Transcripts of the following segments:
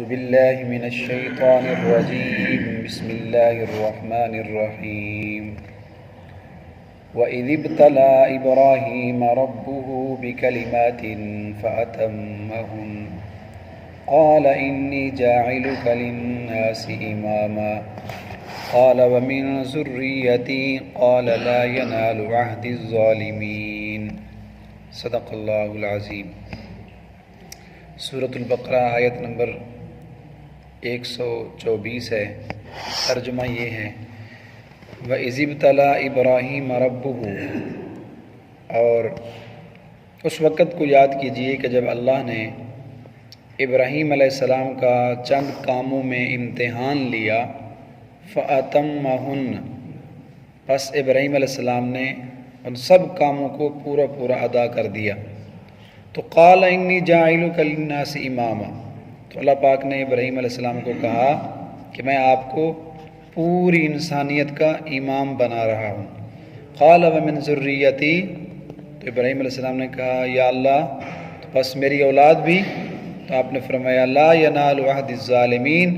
بالله من الشيطان الرجيم بسم الله الرحمن الرحيم وإذ ابتلى إبراهيم ربه بكلمات فأتمهن قال إني جاعلك للناس إماما قال ومن ذريتي قال لا ينال عهد الظالمين صدق اللہ العظیم۔ سورۃ البقرہ آیت نمبر 124 ہے۔ ترجمہ یہ ہے وَإِذِ ابْتَلَىٰ إِبْرَاهِيمَ رَبُّهُ، اور اس وقت کو یاد کیجئے کہ جب اللہ نے ابراہیم علیہ السلام کا چند کاموں میں امتحان لیا، فَأَتَمَّهُنَّ، پس ابراہیم علیہ السلام نے ان سب کاموں کو پورا ادا کر دیا۔ تو قال انی جاعلک للناس اماما، تو اللہ پاک نے ابراہیم علیہ السلام کو کہا کہ میں آپ کو پوری انسانیت کا امام بنا رہا ہوں۔ قال ومن ذریتی، تو ابراہیم علیہ السلام نے کہا یا اللہ تو بس میری اولاد بھی؟ تو آپ نے فرمایا لا ینال عہد الظالمین،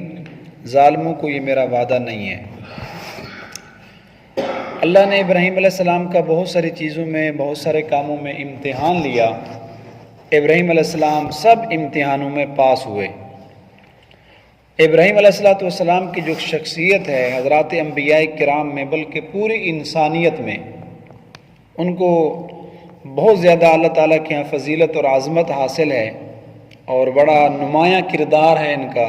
ظالموں کو یہ میرا وعدہ نہیں ہے۔ اللہ نے ابراہیم علیہ السلام کا بہت ساری چیزوں میں، بہت سارے کاموں میں امتحان لیا۔ ابراہیم علیہ السلام سب امتحانوں میں پاس ہوئے۔ ابراہیم علیہ السلام کی جو شخصیت ہے حضرات انبیاء کرام میں، بلکہ پوری انسانیت میں، ان کو بہت زیادہ اللہ تعالیٰ کے یہاں فضیلت اور عظمت حاصل ہے اور بڑا نمایاں کردار ہے ان کا۔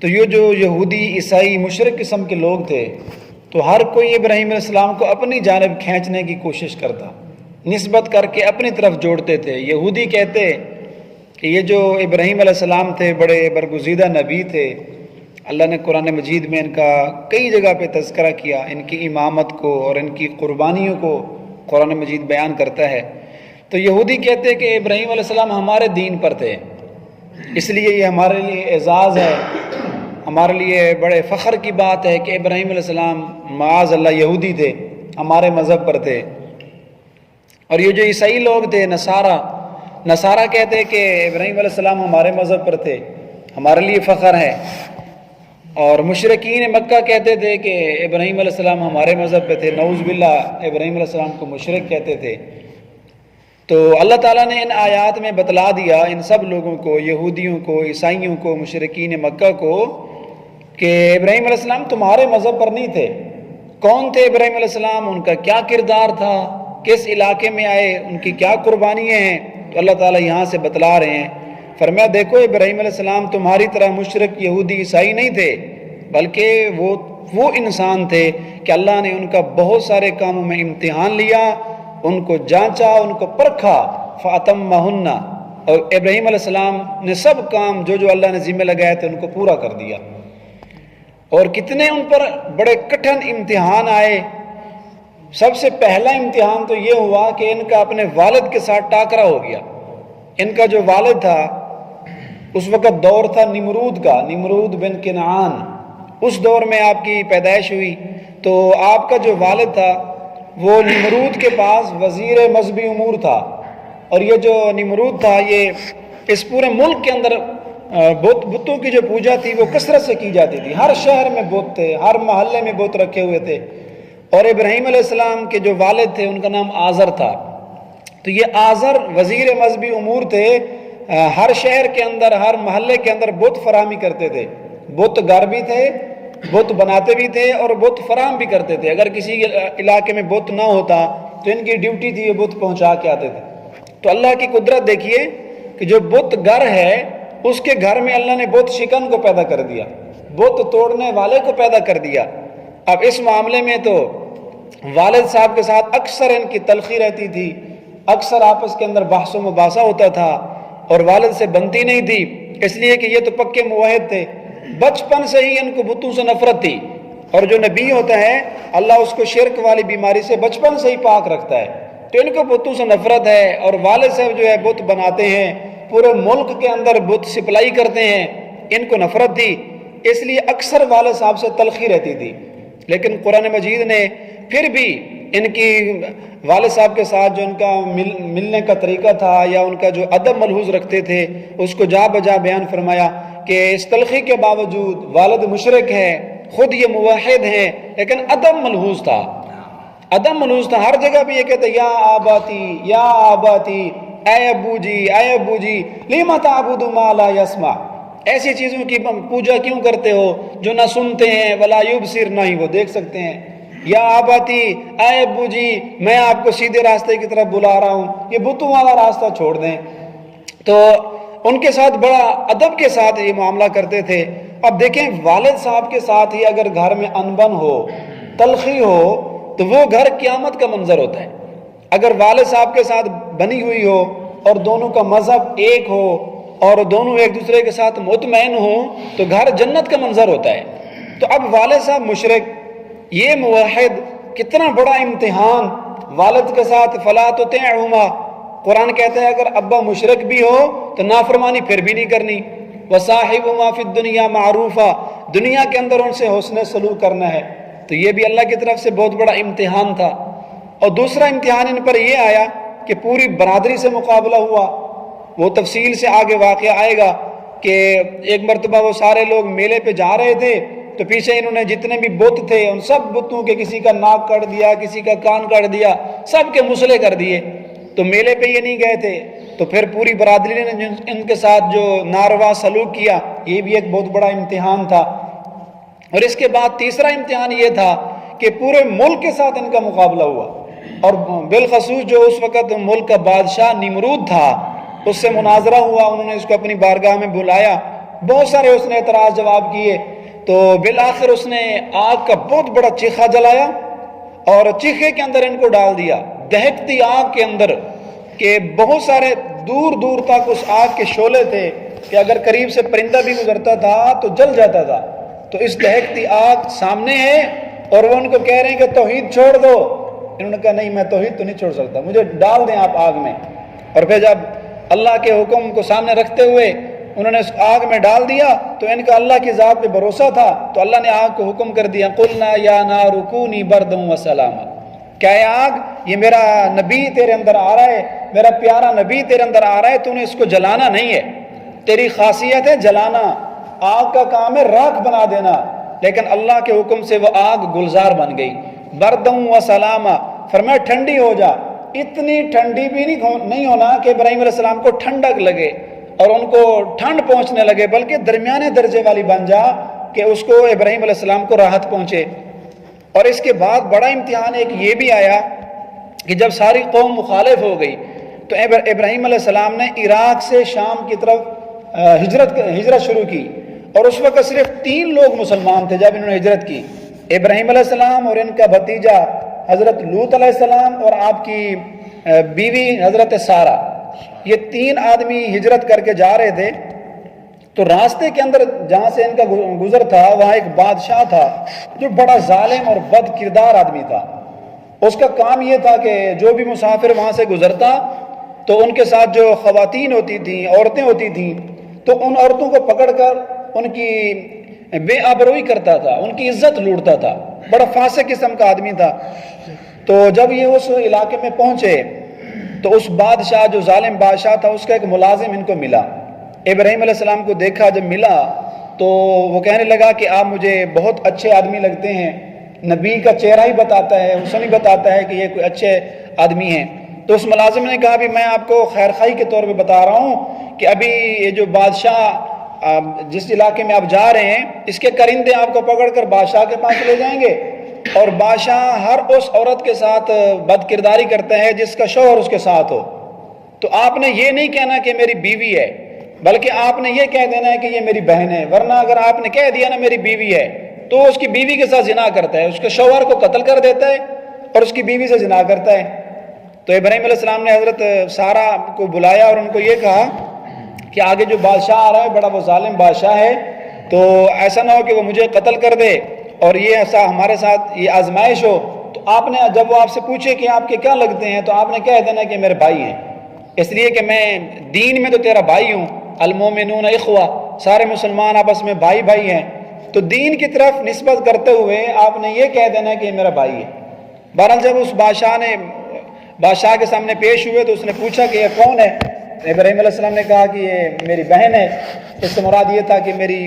تو یہ جو یہودی عیسائی مشرک قسم کے لوگ تھے، تو ہر کوئی ابراہیم علیہ السلام کو اپنی جانب کھینچنے کی کوشش کرتا، نسبت کر کے اپنی طرف جوڑتے تھے۔ یہودی کہتے کہ یہ جو ابراہیم علیہ السلام تھے بڑے برگزیدہ نبی تھے، اللہ نے قرآن مجید میں ان کا کئی جگہ پہ تذکرہ کیا، ان کی امامت کو اور ان کی قربانیوں کو قرآن مجید بیان کرتا ہے۔ تو یہودی کہتے کہ ابراہیم علیہ السلام ہمارے دین پر تھے، اس لیے یہ ہمارے لیے اعزاز ہے، ہمارے لیے بڑے فخر کی بات ہے کہ ابراہیم علیہ السلام معاذ اللہ یہودی تھے، ہمارے مذہب پر تھے۔ اور یہ جو عیسائی لوگ تھے نصارہ کہتے کہ ابراہیم علیہ السلام ہمارے مذہب پر تھے، ہمارے لیے فخر ہے۔ اور مشرکین مکہ کہتے تھے کہ ابراہیم علیہ السلام ہمارے مذہب پہ تھے، نعوذ باللہ ابراہیم علیہ السلام کو مشرک کہتے تھے۔ تو اللہ تعالیٰ نے ان آیات میں بتلا دیا ان سب لوگوں کو، یہودیوں کو، عیسائیوں کو، مشرکین مکہ کو، کہ ابراہیم علیہ السلام تمہارے مذہب پر نہیں تھے۔ کون تھے ابراہیم علیہ السلام، ان کا کیا کردار تھا، کس علاقے میں آئے، ان کی کیا قربانیاں ہیں، تو اللہ تعالیٰ یہاں سے بتلا رہے ہیں۔ فرمایا دیکھو ابراہیم علیہ السلام تمہاری طرح مشرک یہودی عیسائی نہیں تھے، بلکہ وہ انسان تھے کہ اللہ نے ان کا بہت سارے کاموں میں امتحان لیا، ان کو جانچا، ان کو پرکھا، فَأَتَمَّهُنَّ، اور ابراہیم علیہ السلام نے سب کام جو اللہ نے ذمہ لگائے تھے ان کو پورا کر دیا۔ اور کتنے ان پر بڑے کٹھن امتحان آئے۔ سب سے پہلا امتحان تو یہ ہوا کہ ان کا اپنے والد کے ساتھ ٹاکرا ہو گیا۔ ان کا جو والد تھا، اس وقت دور تھا نمرود کا، نمرود بن کنعان، اس دور میں آپ کی پیدائش ہوئی۔ تو آپ کا جو والد تھا وہ نمرود کے پاس وزیر مذہبی امور تھا، اور یہ جو نمرود تھا یہ اس پورے ملک کے اندر بتوں کی جو پوجا تھی وہ کثرت سے کی جاتی تھی، ہر شہر میں بت تھے، ہر محلے میں بت رکھے ہوئے تھے۔ اور ابراہیم علیہ السلام کے جو والد تھے ان کا نام آزر تھا۔ تو یہ آزر وزیر مذہبی امور تھے، ہر شہر کے اندر، ہر محلے کے اندر بت فراہمی کرتے تھے۔ بت گھر بھی تھے، بت بناتے بھی تھے اور بت فراہم بھی کرتے تھے۔ اگر کسی علاقے میں بت نہ ہوتا تو ان کی ڈیوٹی تھی یہ بت پہنچا کے آتے تھے۔ تو اللہ کی قدرت دیکھیے کہ جو بت گھر ہے اس کے گھر میں اللہ نے بت شکن کو پیدا کر دیا، بت توڑنے والے کو پیدا کر دیا۔ اب اس معاملے میں تو والد صاحب کے ساتھ اکثر ان کی تلخی رہتی تھی، اکثر آپس کے اندر بحث و مباحثہ ہوتا تھا، اور والد سے بنتی نہیں تھی، اس لیے کہ یہ تو پکے موحد تھے۔ بچپن سے ہی ان کو بتوں سے نفرت تھی، اور جو نبی ہوتا ہے اللہ اس کو شرک والی بیماری سے بچپن سے ہی پاک رکھتا ہے۔ تو ان کو بتوں سے نفرت ہے، اور والد صاحب جو ہے بت بناتے ہیں، پورے ملک کے اندر بت سپلائی کرتے ہیں، ان کو نفرت تھی، اس لیے اکثر والد صاحب سے تلخی رہتی تھی۔ لیکن قرآن مجید نے پھر بھی ان کی والد صاحب کے ساتھ جو ان کا ملنے کا طریقہ تھا یا ان کا جو ادب ملحوظ رکھتے تھے اس کو جا بجا بیان فرمایا کہ اس تلخی کے باوجود والد مشرک ہے، خود یہ موحد ہیں، لیکن ادب ملحوظ تھا، ادب ملحوظ تھا۔ ہر جگہ بھی یہ کہتے یا آباتی یا آباتی، اے ابو جی اے ابو جی، لما تعبد ما لا یسمع، ایسی چیزوں کی پوجا کیوں کرتے ہو جو نہ سنتے ہیں، ولا یبصر، نہ ہی وہ دیکھ سکتے ہیں۔ یا آباتی، اے ابو جی میں آپ کو سیدھے راستے کی طرف بلا رہا ہوں، یہ بتوں والا راستہ چھوڑ دیں۔ تو ان کے ساتھ بڑا ادب کے ساتھ یہ معاملہ کرتے تھے۔ اب دیکھیں والد صاحب کے ساتھ ہی اگر گھر میں انبن ہو، تلخی ہو، تو وہ گھر قیامت کا منظر ہوتا ہے۔ اگر والد صاحب کے ساتھ بنی ہوئی ہو اور دونوں کا مذہب ایک ہو اور دونوں ایک دوسرے کے ساتھ مطمئن ہوں تو گھر جنت کا منظر ہوتا ہے۔ تو اب والد صاحب مشرک، یہ موحد، کتنا بڑا امتحان والد کے ساتھ۔ فلا تطعهما، قرآن کہتا ہے اگر ابا مشرک بھی ہو تو نافرمانی پھر بھی نہیں کرنی۔ وصاحبهما فی الدنیا معروفا، دنیا کے اندر ان سے حسن سلوک کرنا ہے۔ تو یہ بھی اللہ کی طرف سے بہت بڑا امتحان تھا۔ اور دوسرا امتحان ان پر یہ آیا کہ پوری برادری سے مقابلہ ہوا۔ وہ تفصیل سے آگے واقعہ آئے گا کہ ایک مرتبہ وہ سارے لوگ میلے پہ جا رہے تھے تو پیچھے انہوں نے جتنے بھی بت تھے ان سب بتوں کے کسی کا ناک کاٹ دیا، کسی کا کان کاٹ دیا، سب کے مسلے کر دیے۔ تو میلے پہ یہ نہیں گئے تھے، تو پھر پوری برادری نے ان کے ساتھ جو ناروا سلوک کیا، یہ بھی ایک بہت بڑا امتحان تھا۔ اور اس کے بعد تیسرا امتحان یہ تھا کہ پورے ملک کے ساتھ ان کا مقابلہ ہوا، اور بالخصوص جو اس وقت ملک کا بادشاہ نمرود تھا اس سے مناظرہ ہوا۔ انہوں نے اس کو اپنی بارگاہ میں بلایا، بہت سارے اس نے اعتراض جواب کیے، تو بالآخر اس نے آگ کا بہت بڑا چیخا جلایا اور چیخے کے اندر ان کو ڈال دیا، دہکتی آگ کے اندر، کہ بہت سارے دور دور تک اس آگ کے شعلے تھے کہ اگر قریب سے پرندہ بھی گزرتا تھا تو جل جاتا تھا۔ تو اس دہکتی آگ سامنے ہے اور وہ ان کو کہہ رہے ہیں کہ توحید چھوڑ دو۔ انہوں نے کہا نہیں، میں توحید تو نہیں چھوڑ سکتا، مجھے ڈال دیں آپ آگ میں۔ اور پھر جب اللہ کے حکم کو سامنے رکھتے ہوئے انہوں نے اس آگ میں ڈال دیا تو ان کا اللہ کی ذات پہ بھروسہ تھا، تو اللہ نے آگ کو حکم کر دیا قلنا یا نار کونی بردا وسلاما، کیا اے آگ، یہ میرا نبی تیرے اندر آ رہا ہے، میرا پیارا نبی تیرے اندر آ رہا ہے، تو نے اس کو جلانا نہیں ہے، تیری خاصیت ہے جلانا، آگ کا کام ہے راکھ بنا دینا، لیکن اللہ کے حکم سے وہ آگ گلزار بن گئی۔ بردوں و سلاما، فرمایا ٹھنڈی ہو جا، اتنی ٹھنڈی بھی نہیں ہونا کہ ابراہیم علیہ السلام کو ٹھنڈک لگے اور ان کو ٹھنڈ پہنچنے لگے، بلکہ درمیانے درجے والی بن جا کہ اس کو ابراہیم علیہ السلام کو راحت پہنچے۔ اور اس کے بعد بڑا امتحان ایک یہ بھی آیا کہ جب ساری قوم مخالف ہو گئی تو ابراہیم علیہ السلام نے عراق سے شام کی طرف ہجرت شروع کی، اور اس وقت صرف 3 لوگ مسلمان تھے جب انہوں نے ہجرت کی، ابراہیم علیہ السلام اور ان کا بھتیجا حضرت لوط علیہ السلام اور آپ کی بیوی حضرت سارہ، یہ 3 آدمی ہجرت کر کے جا رہے تھے۔ تو راستے کے اندر جہاں سے ان کا گزر تھا وہاں ایک بادشاہ تھا جو بڑا ظالم اور بد کردار آدمی تھا۔ اس کا کام یہ تھا کہ جو بھی مسافر وہاں سے گزرتا تو ان کے ساتھ جو خواتین ہوتی تھیں، عورتیں ہوتی تھیں، تو ان عورتوں کو پکڑ کر ان کی بے آبروئی کرتا تھا، ان کی عزت لوٹتا تھا، بڑا فاسق قسم کا آدمی تھا۔ تو جب یہ اس علاقے میں پہنچے تو اس بادشاہ جو ظالم بادشاہ تھا اس کا ایک ملازم ان کو ملا، ابراہیم علیہ السلام کو دیکھا، جب ملا تو وہ کہنے لگا کہ آپ مجھے بہت اچھے آدمی لگتے ہیں، نبی کا چہرہ ہی بتاتا ہے، حسن ہی بتاتا ہے کہ یہ کوئی اچھے آدمی ہیں۔ تو اس ملازم نے کہا بھی میں آپ کو خیر خواہی کے طور پہ بتا رہا ہوں کہ ابھی یہ جو بادشاہ جس علاقے میں آپ جا رہے ہیں اس کے کرندے آپ کو پکڑ کر بادشاہ کے پاس لے جائیں گے، اور بادشاہ ہر اس عورت کے ساتھ بد کرداری کرتا ہے جس کا شوہر اس کے ساتھ ہو۔ تو آپ نے یہ نہیں کہنا کہ میری بیوی ہے، بلکہ آپ نے یہ کہہ دینا ہے کہ یہ میری بہن ہے، ورنہ اگر آپ نے کہہ دیا نا میری بیوی ہے تو اس کی بیوی کے ساتھ زنا کرتا ہے، اس کے شوہر کو قتل کر دیتا ہے اور اس کی بیوی سے زنا کرتا ہے۔ تو ابراہیم علیہ السلام نے حضرت سارہ کو بلایا اور ان کو یہ کہا کہ آگے جو بادشاہ آ رہا ہے بڑا وہ ظالم بادشاہ ہے، تو ایسا نہ ہو کہ وہ مجھے قتل کر دے اور یہ ایسا ہمارے ساتھ یہ آزمائش ہو۔ تو آپ نے جب وہ آپ سے پوچھے کہ آپ کے کیا لگتے ہیں تو آپ نے کہہ دینا کہ میرے بھائی ہیں، اس لیے کہ میں دین میں تو تیرا بھائی ہوں، المومنون اخوہ، سارے مسلمان آپس میں بھائی بھائی ہیں، تو دین کی طرف نسبت کرتے ہوئے آپ نے یہ کہہ دینا کہ یہ میرا بھائی ہے۔ بہرحال جب اس بادشاہ کے سامنے پیش ہوئے تو اس نے پوچھا کہ یہ کون ہے؟ ابراہیم علیہ السلام نے کہا کہ یہ میری بہن ہے۔ اس سے مراد یہ تھا کہ میری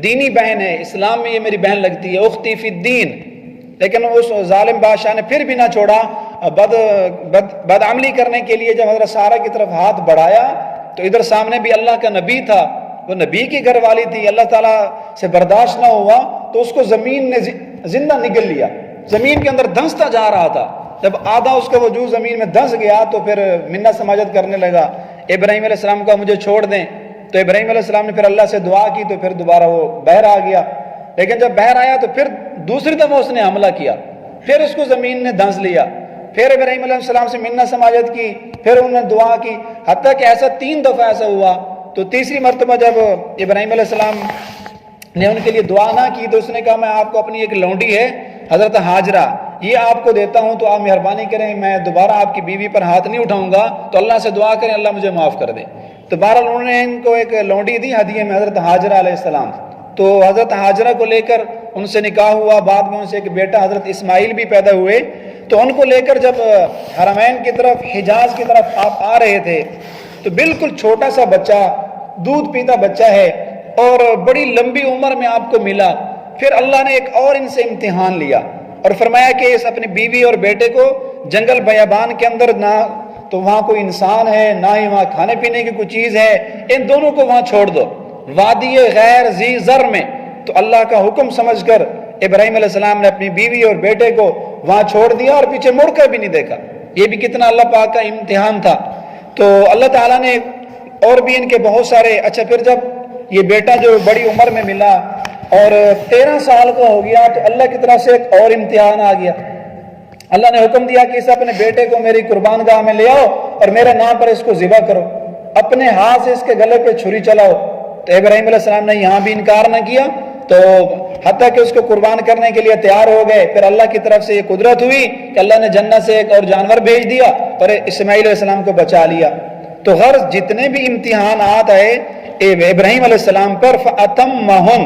دینی بہن ہے، اسلام میں یہ میری بہن لگتی ہے، اختی فی الدین۔ لیکن اس ظالم بادشاہ نے پھر بھی نہ چھوڑا، بدعملی کرنے کے لیے جب حضرت سارہ کی طرف ہاتھ بڑھایا تو ادھر سامنے بھی اللہ کا نبی تھا، وہ نبی کی گھر والی تھی، اللہ تعالیٰ سے برداشت نہ ہوا تو اس کو زمین نے زندہ نگل لیا، زمین کے اندر دھنستا جا رہا تھا۔ جب آدھا اس کا وجود زمین میں دھنس گیا تو پھر منت سماجت کرنے لگا، ابراہیم علیہ السلام کا مجھے چھوڑ دیں۔ تو ابراہیم علیہ السلام نے پھر اللہ سے دعا کی تو پھر دوبارہ وہ بحر آ گیا۔ لیکن جب بحر آیا تو پھر دوسری دفعہ اس نے حملہ کیا، پھر اس کو زمین نے دھنس لیا، پھر ابراہیم علیہ السلام سے منت سماجت کی، پھر انہوں نے دعا کی، حتیٰ کہ ایسا 3 دفعہ ایسا ہوا۔ تو تیسری مرتبہ جب ابراہیم علیہ السلام نے ان کے لیے دعا نہ کی تو اس نے کہا میں آپ کو اپنی ایک لونڈی ہے حضرت ہاجرہ، یہ آپ کو دیتا ہوں تو آپ مہربانی کریں، میں دوبارہ آپ کی بیوی پر ہاتھ نہیں اٹھاؤں گا، تو اللہ سے دعا کریں اللہ مجھے معاف کر دے۔ تو بہرحال انہوں نے ان کو ایک لونڈی دی ہدیے میں حضرت ہاجرہ علیہ السلام۔ تو حضرت ہاجرہ کو لے کر ان سے نکاح ہوا، بعد میں ان سے ایک بیٹا حضرت اسماعیل بھی پیدا ہوئے۔ تو ان کو لے کر جب حرمین کی طرف، حجاز کی طرف آپ آ رہے تھے تو بالکل چھوٹا سا بچہ، دودھ پیتا بچہ ہے اور بڑی لمبی عمر میں آپ کو ملا۔ پھر اللہ نے ایک اور ان سے امتحان لیا اور فرمایا کہ اس اپنی بیوی اور بیٹے کو جنگل بیابان کے اندر، نہ تو وہاں کوئی انسان ہے نہ ہی وہاں کھانے پینے کی کوئی چیز ہے، ان دونوں کو وہاں چھوڑ دو وادی غیر ذی زر میں۔ تو اللہ کا حکم سمجھ کر ابراہیم علیہ السلام نے اپنی بیوی اور بیٹے کو وہاں چھوڑ دیا اور پیچھے مڑ کر بھی نہیں دیکھا۔ یہ بھی کتنا اللہ پاک کا امتحان تھا۔ تو اللہ تعالیٰ نے اور بھی ان کے بہت سارے، اچھا پھر جب یہ بیٹا جو بڑی عمر میں ملا اور 13 سال کا ہو گیا تو اللہ کی طرف سے ایک اور امتحان آ گیا۔ اللہ نے حکم دیا کہ اس اپنے بیٹے کو میری قربان گاہ میں لے آؤ اور میرے نام پر اس کو ذبح کرو، اپنے ہاتھ سے اس کے گلے پہ چھری چلاؤ۔ تو ابراہیم علیہ السلام نے یہاں بھی انکار نہ کیا، تو حتیٰ کہ اس کو قربان کرنے کے لیے تیار ہو گئے۔ پھر اللہ کی طرف سے یہ قدرت ہوئی کہ اللہ نے جنت سے ایک اور جانور بھیج دیا اور اسماعیل علیہ السلام کو بچا لیا۔ تو غرض جتنے بھی امتحانات آئے ابراہیم علیہ السلام پر فَأَتَمَّهُمْ،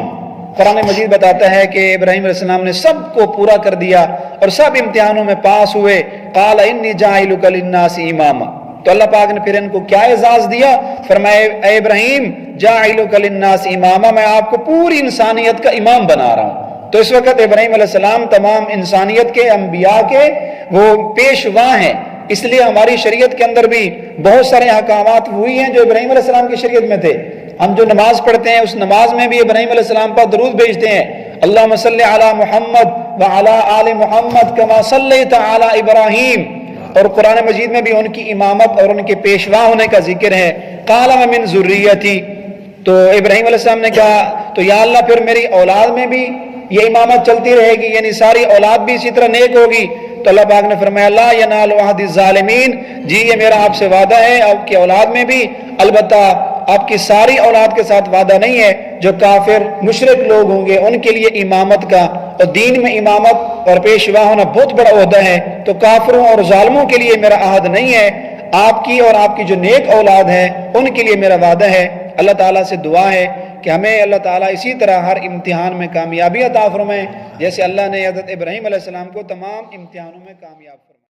قرآن مجید بتاتا ہے کہ ابراہیم علیہ السلام نے سب کو پورا کر دیا اور سب امتحانوں میں پاس ہوئے۔ قَالَ إِنِّي جَاعِلُكَ لِلنَّاسِ إِمَامًا، تو اللہ پاک نے پھر ان کو کیا اعزاز دیا؟ فرمائے اے ابراہیم جَاعِلُكَ لِلنَّاسِ إِمَامًا، میں آپ کو پوری انسانیت کا امام بنا رہا ہوں۔ تو اس وقت ابراہیم علیہ السلام تمام انسانیت کے، انبیاء کے وہ پیشوا ہیں، اس لیے ہماری شریعت کے اندر بھی بہت سارے احکامات ہوئی ہیں جو ابراہیم علیہ السلام کی شریعت میں تھے۔ ہم جو نماز پڑھتے ہیں اس نماز میں بھی ابراہیم علیہ السلام پر درود بھیجتے ہیں، اللہم صلی علی محمد وعلی آل محمد کما صلیت علی ابراہیم۔ اور قرآن مجید میں بھی ان کی امامت اور ان کے پیشوا ہونے کا ذکر ہے۔ قال ومن ذریتی، تو ابراہیم علیہ السلام نے کہا تو یا اللہ پھر میری اولاد میں بھی یہ امامت چلتی رہے گی، یعنی ساری اولاد بھی اسی طرح نیک ہوگی؟ تو اللہ پاک نے فرمایا لا ینال عہد الظالمین، جی یہ میرا آپ سے وعدہ ہے آپ کی اولاد میں بھی، البتہ آپ کی ساری اولاد کے ساتھ وعدہ نہیں ہے۔ جو کافر مشرک لوگ ہوں گے ان کے لیے امامت کا اور دین میں امامت اور پیشوا ہونا بہت بڑا عہدہ ہے، تو کافروں اور ظالموں کے لیے میرا عہد نہیں ہے۔ آپ کی اور آپ کی جو نیک اولاد ہے ان کے لیے میرا وعدہ ہے۔ اللہ تعالیٰ سے دعا ہے کہ ہمیں اللہ تعالیٰ اسی طرح ہر امتحان میں کامیابی عطا فرمائے جیسے اللہ نے حضرت ابراہیم علیہ السلام کو تمام امتحانوں میں کامیاب